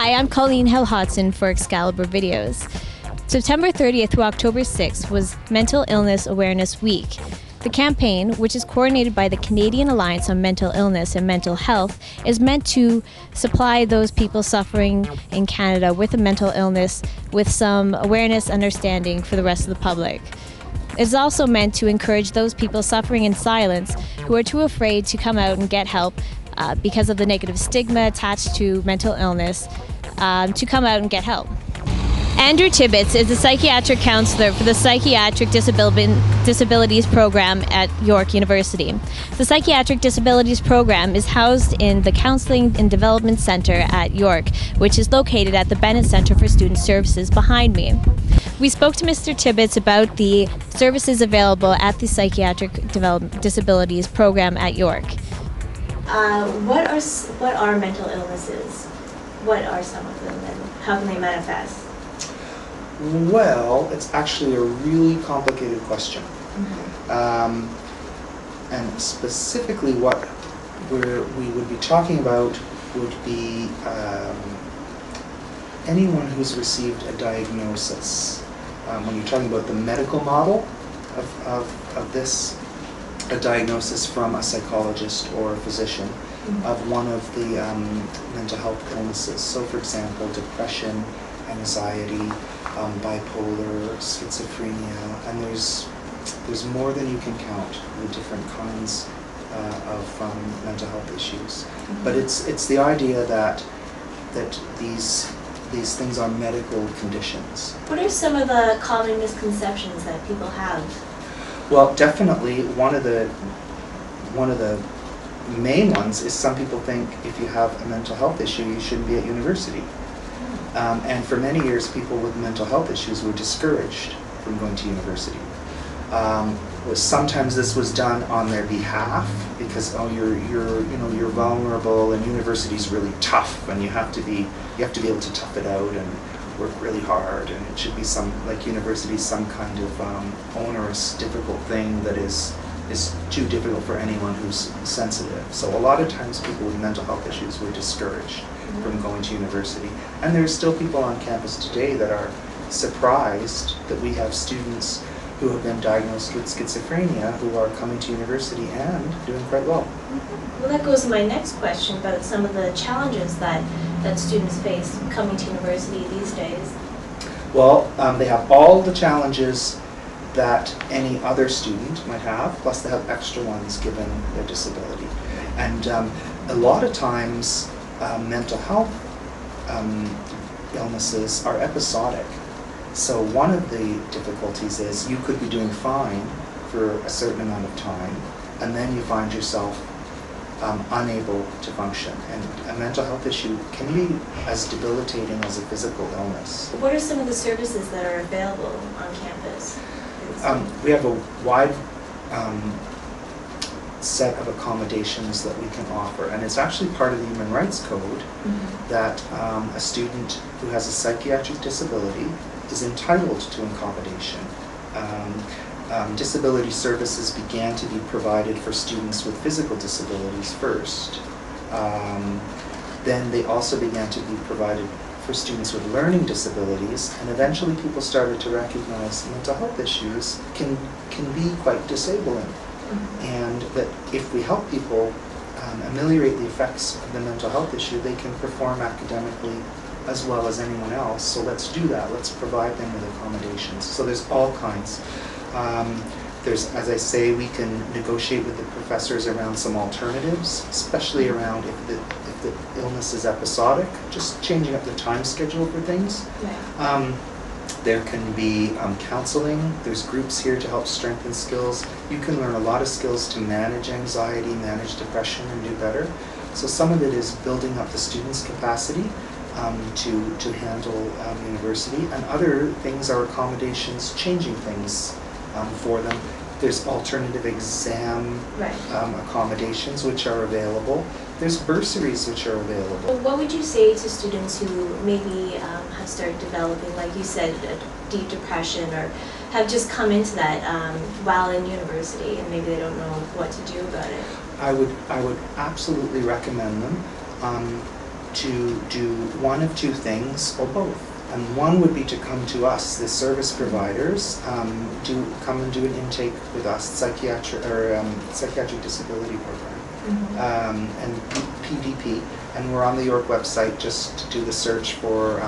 Hi, I'm Colleen Hill-Hodson for Excalibur Videos. September 30th through October 6th was Mental Illness Awareness Week. The campaign, which is coordinated by the Canadian Alliance on Mental Illness and Mental Health, is meant to supply those people suffering in Canada with a mental illness with some awareness, understanding for the rest of the public. It's also meant to encourage those people suffering in silence who are too afraid to come out and get help because of the negative stigma attached to mental illness, to come out and get help. Andrew Tibbetts is a psychiatric counselor for the Psychiatric Disabilities Program at York University. The Psychiatric Disabilities Program is housed in the Counseling and Development Centre at York, which is located at the Bennett Centre for Student Services behind me. We spoke to Mr. Tibbetts about the services available at the Psychiatric Disabilities Program at York. What are mental illnesses? What are some of them and how can they manifest? Well, it's actually a really complicated question. And specifically what we would be talking about would be anyone who's received a diagnosis. When you're talking about the medical model of this, a diagnosis from a psychologist or a physician of one of the mental health illnesses. So for example, depression, anxiety, bipolar, schizophrenia, and there's more than you can count the different kinds of mental health issues. But it's the idea that these things are medical conditions. What are some of the common misconceptions that people have? Well, definitely one of the main ones is some people think if you have a mental health issue, you shouldn't be at university. And for many years, people with mental health issues were discouraged from going to university. Sometimes this was done on their behalf because you're vulnerable and university's really tough and you have to be able to tough it out and work really hard, and it should be university's some kind of onerous, difficult thing that is too difficult for anyone who's sensitive. So a lot of times people with mental health issues were discouraged from going to university. And there's still people on campus today that are surprised that we have students who have been diagnosed with schizophrenia who are coming to university and doing quite well. Well, that goes to my next question about some of the challenges that students face coming to university these days. Well, they have all the challenges that any other student might have, plus they have extra ones given their disability. And a lot of times mental health illnesses are episodic. So one of the difficulties is you could be doing fine for a certain amount of time, and then you find yourself unable to function. And a mental health issue can be as debilitating as a physical illness. What are some of the services that are available on campus? We have a wide set of accommodations that we can offer, and it's actually part of the Human Rights Code that a student who has a psychiatric disability is entitled to accommodation. Disability services began to be provided for students with physical disabilities first. Then they also began to be provided for students with learning disabilities, and eventually people started to recognize mental health issues can be quite disabling. And that if we help people ameliorate the effects of the mental health issue, they can perform academically as well as anyone else. So let's do that. Let's provide them with accommodations. So there's all kinds. There's, as I say, we can negotiate with the professors around some alternatives, especially around if the illness is episodic, just changing up the time schedule for things. Right. There can be counseling. There's groups here to help strengthen skills. You can learn a lot of skills to manage anxiety, manage depression, and do better. So some of it is building up the student's capacity to handle university, and other things are accommodations, changing things for them. There's alternative exam accommodations which are available. There's bursaries which are available. What would you say to students who maybe have started developing, like you said, a deep depression, or have just come into that while in university and maybe they don't know what to do about it? I would absolutely recommend them to do one of two things or both. And one would be to come to us, the service providers, come and do an intake with us, psychiatric disability program, and PDP. And we're on the York website, just to do the search for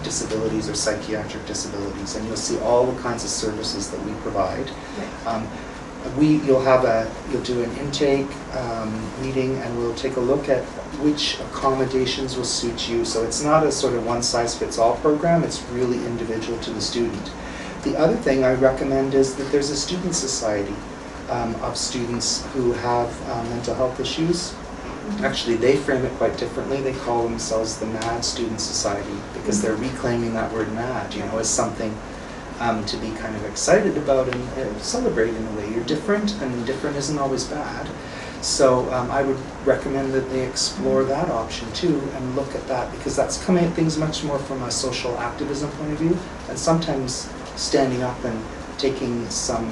disabilities or psychiatric disabilities, and you'll see all the kinds of services that we provide. Right. You'll do an intake meeting, and we'll take a look at which accommodations will suit you. So it's not a sort of one-size-fits-all program, it's really individual to the student. The other thing I recommend is that there's a student society of students who have mental health issues. Actually, they frame it quite differently. They call themselves the MAD Student Society, because they're reclaiming that word MAD, as something to be kind of excited about and celebrate in a way. You're different, and different isn't always bad. So I would recommend that they explore that option too and look at that, because that's coming at things much more from a social activism point of view, and sometimes standing up and taking some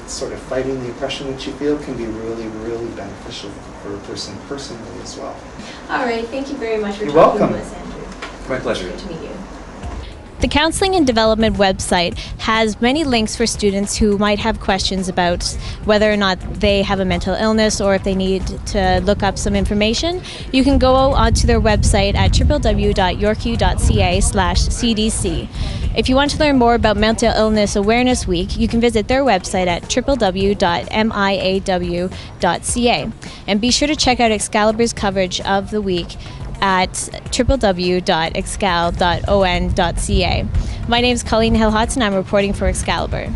sort of fighting the oppression that you feel can be really, really beneficial for a person personally as well. All right, thank you very much for You're talking welcome. to us, Andrew. My pleasure. Great to meet you. The Counseling and Development website has many links for students who might have questions about whether or not they have a mental illness or if they need to look up some information. You can go onto their website at www.yorku.ca/CDC. If you want to learn more about Mental Illness Awareness Week, you can visit their website at www.miaw.ca. And be sure to check out Excalibur's coverage of the week at www.excal.on.ca. My name is Colleen Hill-Hudson. I'm reporting for Excalibur.